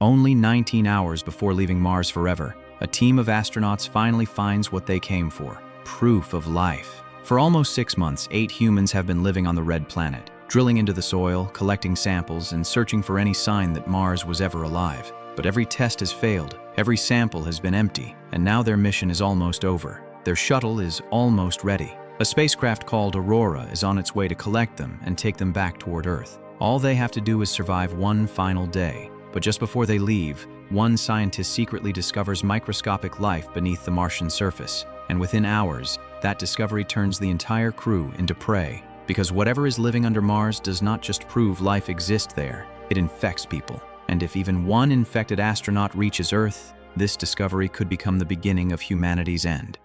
Only 19 hours before leaving Mars forever, a team of astronauts finally finds what they came for: proof of life. For almost 6 months, 8 humans have been living on the red planet, drilling into the soil, collecting samples, and searching for any sign that Mars was ever alive. But every test has failed, every sample has been empty, and now their mission is almost over. Their shuttle is almost ready. A spacecraft called Aurora is on its way to collect them and take them back toward Earth. All they have to do is survive one final day. But just before they leave, one scientist secretly discovers microscopic life beneath the Martian surface. And within hours, that discovery turns the entire crew into prey. Because whatever is living under Mars does not just prove life exists there, it infects people. And if even one infected astronaut reaches Earth, this discovery could become the beginning of humanity's end.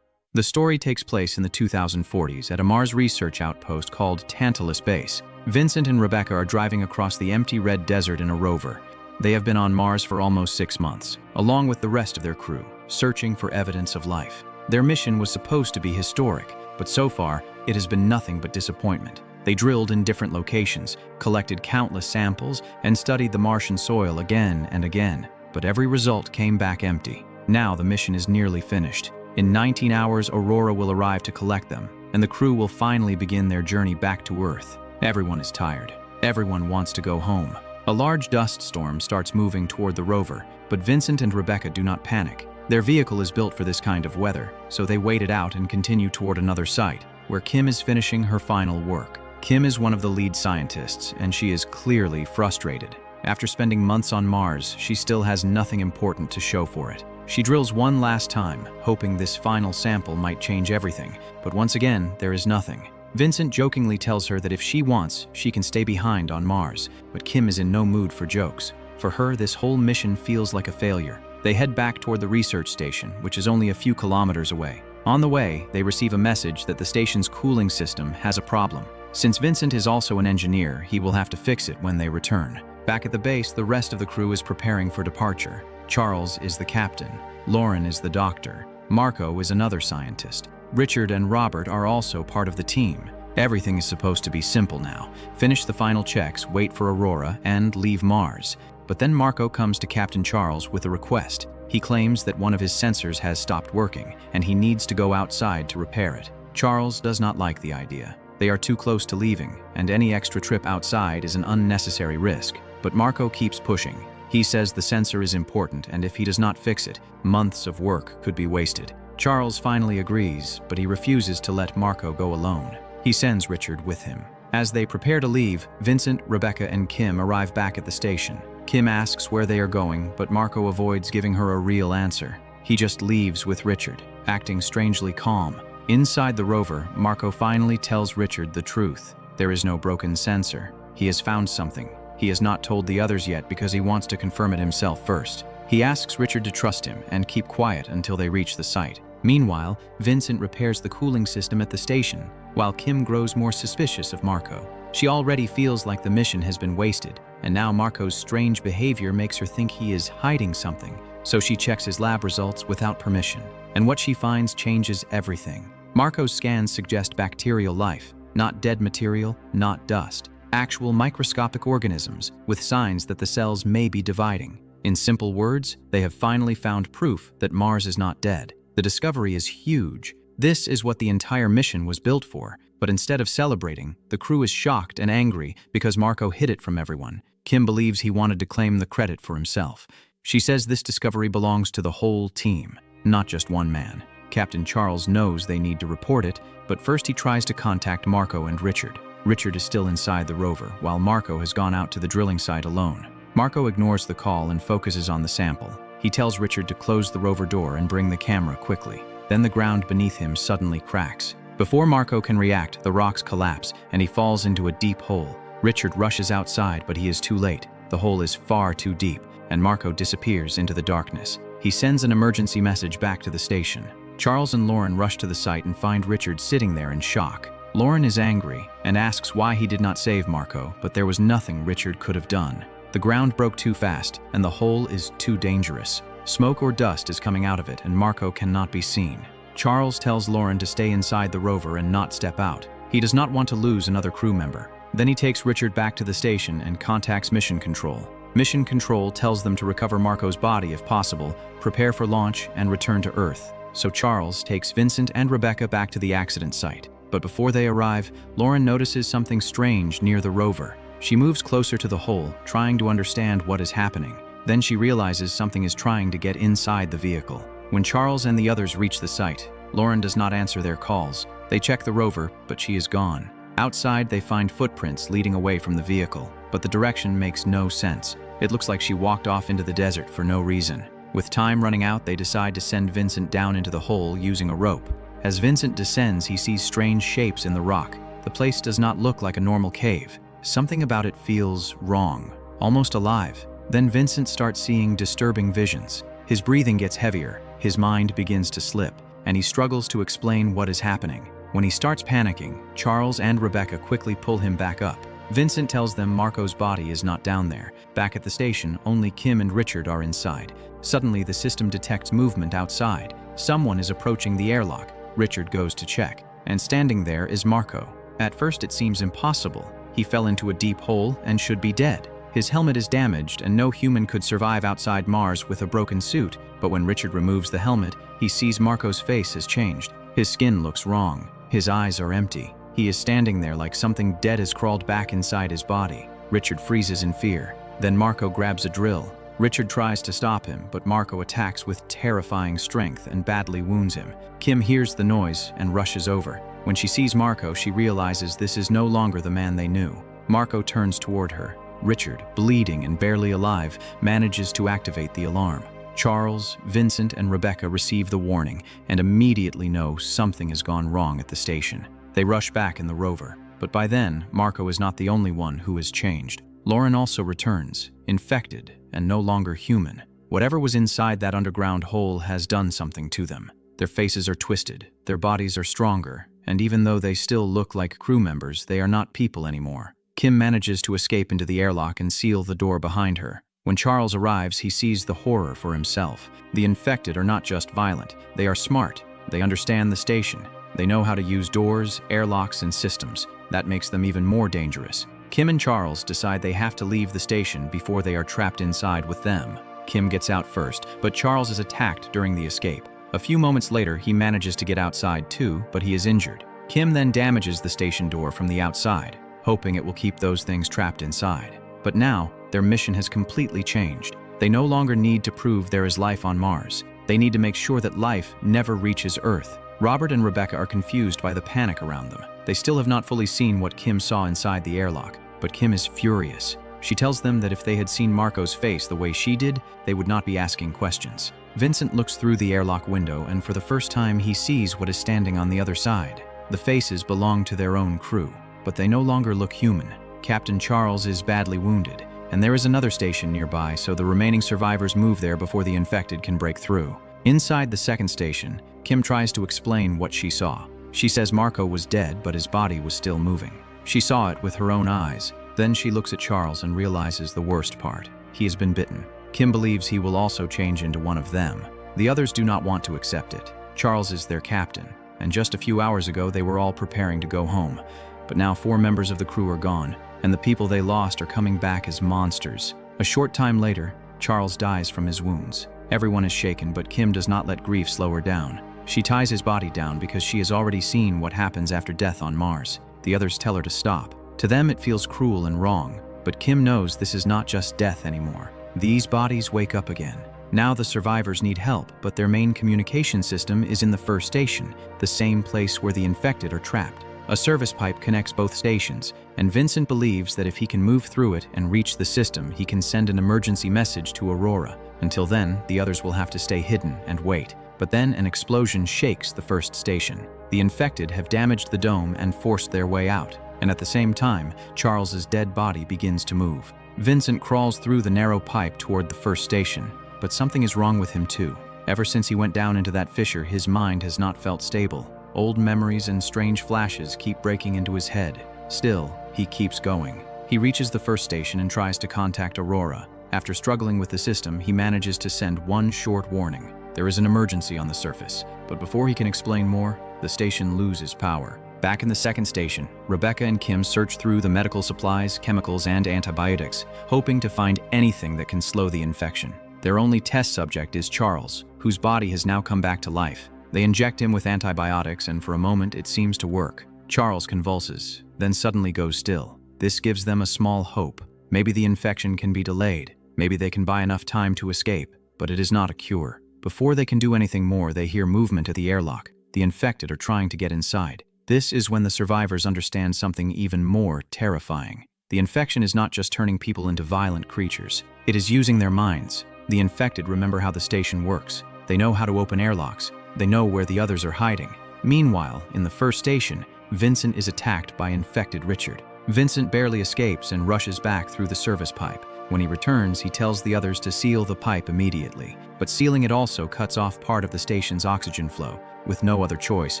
The story takes place in the 2040s at a Mars research outpost called Tantalus Base. Vincent and Rebecca are driving across the empty red desert in a rover. They have been on Mars for almost 6 months, along with the rest of their crew, searching for evidence of life. Their mission was supposed to be historic, but so far, it has been nothing but disappointment. They drilled in different locations, collected countless samples, and studied the Martian soil again and again, but every result came back empty. Now the mission is nearly finished. In 19 hours, Aurora will arrive to collect them, and the crew will finally begin their journey back to Earth. Everyone is tired. Everyone wants to go home. A large dust storm starts moving toward the rover, but Vincent and Rebecca do not panic. Their vehicle is built for this kind of weather, so they wait it out and continue toward another site, where Kim is finishing her final work. Kim is one of the lead scientists, and she is clearly frustrated. After spending months on Mars, she still has nothing important to show for it. She drills one last time, hoping this final sample might change everything, but once again, there is nothing. Vincent jokingly tells her that if she wants, she can stay behind on Mars, but Kim is in no mood for jokes. For her, this whole mission feels like a failure. They head back toward the research station, which is only a few kilometers away. On the way, they receive a message that the station's cooling system has a problem. Since Vincent is also an engineer, he will have to fix it when they return. Back at the base, the rest of the crew is preparing for departure. Charles is the captain, Lauren is the doctor, Marco is another scientist. Richard and Robert are also part of the team. Everything is supposed to be simple now. Finish the final checks, wait for Aurora, and leave Mars. But then Marco comes to Captain Charles with a request. He claims that one of his sensors has stopped working, and he needs to go outside to repair it. Charles does not like the idea. They are too close to leaving, and any extra trip outside is an unnecessary risk. But Marco keeps pushing. He says the sensor is important, and if he does not fix it, months of work could be wasted. Charles finally agrees, but he refuses to let Marco go alone. He sends Richard with him. As they prepare to leave, Vincent, Rebecca, and Kim arrive back at the station. Kim asks where they are going, but Marco avoids giving her a real answer. He just leaves with Richard, acting strangely calm. Inside the rover, Marco finally tells Richard the truth. There is no broken sensor. He has found something. He has not told the others yet because he wants to confirm it himself first. He asks Richard to trust him and keep quiet until they reach the site. Meanwhile, Vincent repairs the cooling system at the station, while Kim grows more suspicious of Marco. She already feels like the mission has been wasted, and now Marco's strange behavior makes her think he is hiding something, so she checks his lab results without permission. And what she finds changes everything. Marco's scans suggest bacterial life, not dead material, not dust. Actual microscopic organisms with signs that the cells may be dividing. In simple words, they have finally found proof that Mars is not dead. The discovery is huge. This is what the entire mission was built for, but instead of celebrating, the crew is shocked and angry because Marco hid it from everyone. Kim believes he wanted to claim the credit for himself. She says this discovery belongs to the whole team, not just one man. Captain Charles knows they need to report it, but first he tries to contact Marco and Richard. Richard is still inside the rover, while Marco has gone out to the drilling site alone. Marco ignores the call and focuses on the sample. He tells Richard to close the rover door and bring the camera quickly. Then the ground beneath him suddenly cracks. Before Marco can react, the rocks collapse and he falls into a deep hole. Richard rushes outside, but he is too late. The hole is far too deep, and Marco disappears into the darkness. He sends an emergency message back to the station. Charles and Lauren rush to the site and find Richard sitting there in shock. Lauren is angry and asks why he did not save Marco, but there was nothing Richard could have done. The ground broke too fast, and the hole is too dangerous. Smoke or dust is coming out of it, and Marco cannot be seen. Charles tells Lauren to stay inside the rover and not step out. He does not want to lose another crew member. Then he takes Richard back to the station and contacts Mission Control. Mission Control tells them to recover Marco's body if possible, prepare for launch, and return to Earth. So Charles takes Vincent and Rebecca back to the accident site. But before they arrive, Lauren notices something strange near the rover. She moves closer to the hole, trying to understand what is happening. Then she realizes something is trying to get inside the vehicle. When Charles and the others reach the site, Lauren does not answer their calls. They check the rover, but she is gone. Outside, they find footprints leading away from the vehicle, but the direction makes no sense. It looks like she walked off into the desert for no reason. With time running out, they decide to send Vincent down into the hole using a rope. As Vincent descends, he sees strange shapes in the rock. The place does not look like a normal cave. Something about it feels wrong, almost alive. Then Vincent starts seeing disturbing visions. His breathing gets heavier, his mind begins to slip, and he struggles to explain what is happening. When he starts panicking, Charles and Rebecca quickly pull him back up. Vincent tells them Marco's body is not down there. Back at the station, only Kim and Richard are inside. Suddenly, the system detects movement outside. Someone is approaching the airlock. Richard goes to check, and standing there is Marco. At first, it seems impossible. He fell into a deep hole and should be dead. His helmet is damaged, and no human could survive outside Mars with a broken suit. But when Richard removes the helmet, he sees Marco's face has changed. His skin looks wrong. His eyes are empty. He is standing there like something dead has crawled back inside his body. Richard freezes in fear. Then Marco grabs a drill. Richard tries to stop him, but Marco attacks with terrifying strength and badly wounds him. Kim hears the noise and rushes over. When she sees Marco, she realizes this is no longer the man they knew. Marco turns toward her. Richard, bleeding and barely alive, manages to activate the alarm. Charles, Vincent, and Rebecca receive the warning and immediately know something has gone wrong at the station. They rush back in the rover, but by then, Marco is not the only one who has changed. Lauren also returns, infected and no longer human. Whatever was inside that underground hole has done something to them. Their faces are twisted, their bodies are stronger, and even though they still look like crew members, they are not people anymore. Kim manages to escape into the airlock and seal the door behind her. When Charles arrives, he sees the horror for himself. The infected are not just violent, they are smart. They understand the station. They know how to use doors, airlocks, and systems. That makes them even more dangerous. Kim and Charles decide they have to leave the station before they are trapped inside with them. Kim gets out first, but Charles is attacked during the escape. A few moments later, he manages to get outside too, but he is injured. Kim then damages the station door from the outside, hoping it will keep those things trapped inside. But now, their mission has completely changed. They no longer need to prove there is life on Mars. They need to make sure that life never reaches Earth. Robert and Rebecca are confused by the panic around them. They still have not fully seen what Kim saw inside the airlock, but Kim is furious. She tells them that if they had seen Marco's face the way she did, they would not be asking questions. Vincent looks through the airlock window, and for the first time he sees what is standing on the other side. The faces belong to their own crew, but they no longer look human. Captain Charles is badly wounded, and there is another station nearby, so the remaining survivors move there before the infected can break through. Inside the second station, Kim tries to explain what she saw. She says Marco was dead, but his body was still moving. She saw it with her own eyes. Then she looks at Charles and realizes the worst part. He has been bitten. Kim believes he will also change into one of them. The others do not want to accept it. Charles is their captain, and just a few hours ago they were all preparing to go home. But now 4 members of the crew are gone, and the people they lost are coming back as monsters. A short time later, Charles dies from his wounds. Everyone is shaken, but Kim does not let grief slow her down. She ties his body down because she has already seen what happens after death on Mars. The others tell her to stop. To them it feels cruel and wrong, but Kim knows this is not just death anymore. These bodies wake up again. Now the survivors need help, but their main communication system is in the first station, the same place where the infected are trapped. A service pipe connects both stations, and Vincent believes that if he can move through it and reach the system, he can send an emergency message to Aurora. Until then, the others will have to stay hidden and wait. But then an explosion shakes the first station. The infected have damaged the dome and forced their way out. And at the same time, Charles's dead body begins to move. Vincent crawls through the narrow pipe toward the first station, but something is wrong with him too. Ever since he went down into that fissure, his mind has not felt stable. Old memories and strange flashes keep breaking into his head. Still, he keeps going. He reaches the first station and tries to contact Aurora. After struggling with the system, he manages to send one short warning. There is an emergency on the surface, but before he can explain more, the station loses power. Back in the second station, Rebecca and Kim search through the medical supplies, chemicals, and antibiotics, hoping to find anything that can slow the infection. Their only test subject is Charles, whose body has now come back to life. They inject him with antibiotics, and for a moment it seems to work. Charles convulses, then suddenly goes still. This gives them a small hope. Maybe the infection can be delayed. Maybe they can buy enough time to escape, but it is not a cure. Before they can do anything more, they hear movement at the airlock. The infected are trying to get inside. This is when the survivors understand something even more terrifying. The infection is not just turning people into violent creatures. It is using their minds. The infected remember how the station works. They know how to open airlocks. They know where the others are hiding. Meanwhile, in the first station, Vincent is attacked by infected Richard. Vincent barely escapes and rushes back through the service pipe. When he returns, he tells the others to seal the pipe immediately. But sealing it also cuts off part of the station's oxygen flow. With no other choice,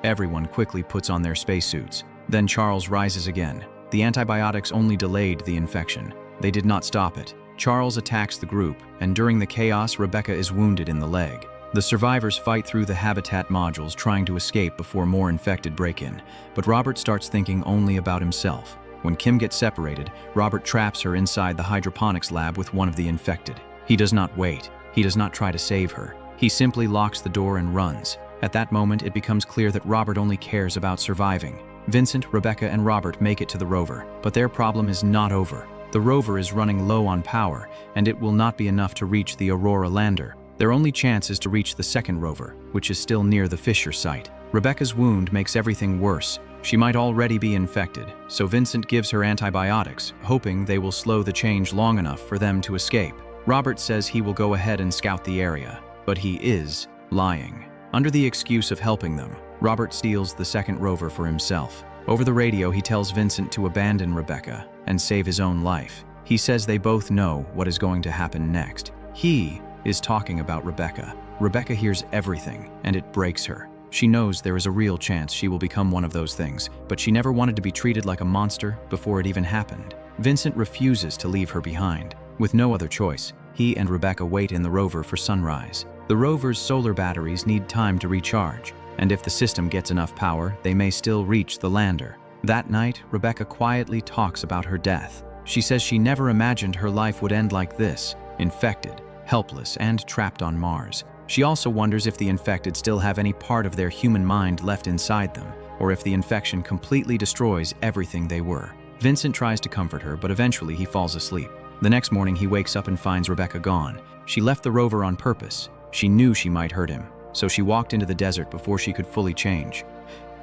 everyone quickly puts on their spacesuits. Then Charles rises again. The antibiotics only delayed the infection. They did not stop it. Charles attacks the group, and during the chaos, Rebecca is wounded in the leg. The survivors fight through the habitat modules, trying to escape before more infected break in. But Robert starts thinking only about himself. When Kim gets separated, Robert traps her inside the hydroponics lab with one of the infected. He does not wait. He does not try to save her. He simply locks the door and runs. At that moment, it becomes clear that Robert only cares about surviving. Vincent, Rebecca, and Robert make it to the rover, but their problem is not over. The rover is running low on power, and it will not be enough to reach the Aurora lander. Their only chance is to reach the second rover, which is still near the fissure site. Rebecca's wound makes everything worse. She might already be infected, so Vincent gives her antibiotics, hoping they will slow the change long enough for them to escape. Robert says he will go ahead and scout the area, but he is lying. Under the excuse of helping them, Robert steals the second rover for himself. Over the radio, he tells Vincent to abandon Rebecca and save his own life. He says they both know what is going to happen next. He is talking about Rebecca. Rebecca hears everything, and it breaks her. She knows there is a real chance she will become one of those things, but she never wanted to be treated like a monster before it even happened. Vincent refuses to leave her behind. With no other choice, he and Rebecca wait in the rover for sunrise. The rover's solar batteries need time to recharge, and if the system gets enough power, they may still reach the lander. That night, Rebecca quietly talks about her death. She says she never imagined her life would end like this, infected, helpless, and trapped on Mars. She also wonders if the infected still have any part of their human mind left inside them, or if the infection completely destroys everything they were. Vincent tries to comfort her, but eventually he falls asleep. The next morning, he wakes up and finds Rebecca gone. She left the rover on purpose. She knew she might hurt him, so she walked into the desert before she could fully change.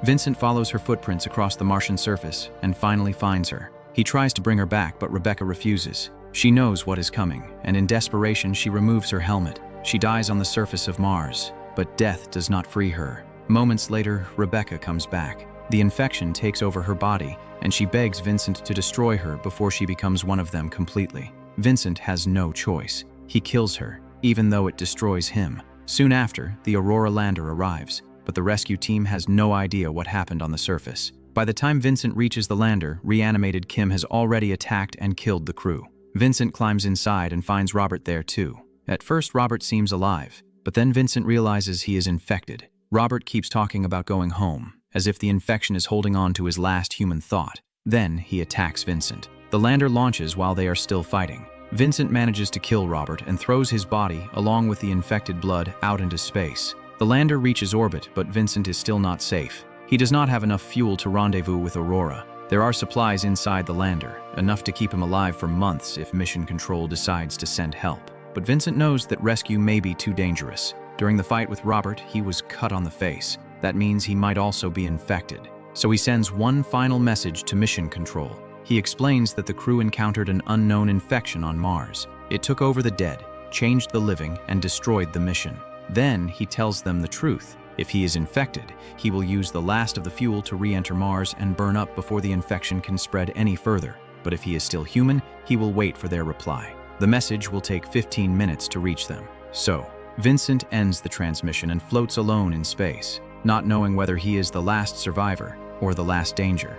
Vincent follows her footprints across the Martian surface and finally finds her. He tries to bring her back, but Rebecca refuses. She knows what is coming, and in desperation, she removes her helmet. She dies on the surface of Mars, but death does not free her. Moments later, Rebecca comes back. The infection takes over her body, and she begs Vincent to destroy her before she becomes one of them completely. Vincent has no choice. He kills her, even though it destroys him. Soon after, the Aurora lander arrives, but the rescue team has no idea what happened on the surface. By the time Vincent reaches the lander, reanimated Kim has already attacked and killed the crew. Vincent climbs inside and finds Robert there too. At first, Robert seems alive, but then Vincent realizes he is infected. Robert keeps talking about going home, as if the infection is holding on to his last human thought. Then he attacks Vincent. The lander launches while they are still fighting. Vincent manages to kill Robert and throws his body, along with the infected blood, out into space. The lander reaches orbit, but Vincent is still not safe. He does not have enough fuel to rendezvous with Aurora. There are supplies inside the lander, enough to keep him alive for months if Mission Control decides to send help. But Vincent knows that rescue may be too dangerous. During the fight with Robert, he was cut on the face. That means he might also be infected. So he sends one final message to Mission Control. He explains that the crew encountered an unknown infection on Mars. It took over the dead, changed the living, and destroyed the mission. Then he tells them the truth. If he is infected, he will use the last of the fuel to re-enter Mars and burn up before the infection can spread any further. But if he is still human, he will wait for their reply. The message will take 15 minutes to reach them. So, Vincent ends the transmission and floats alone in space, not knowing whether he is the last survivor or the last danger.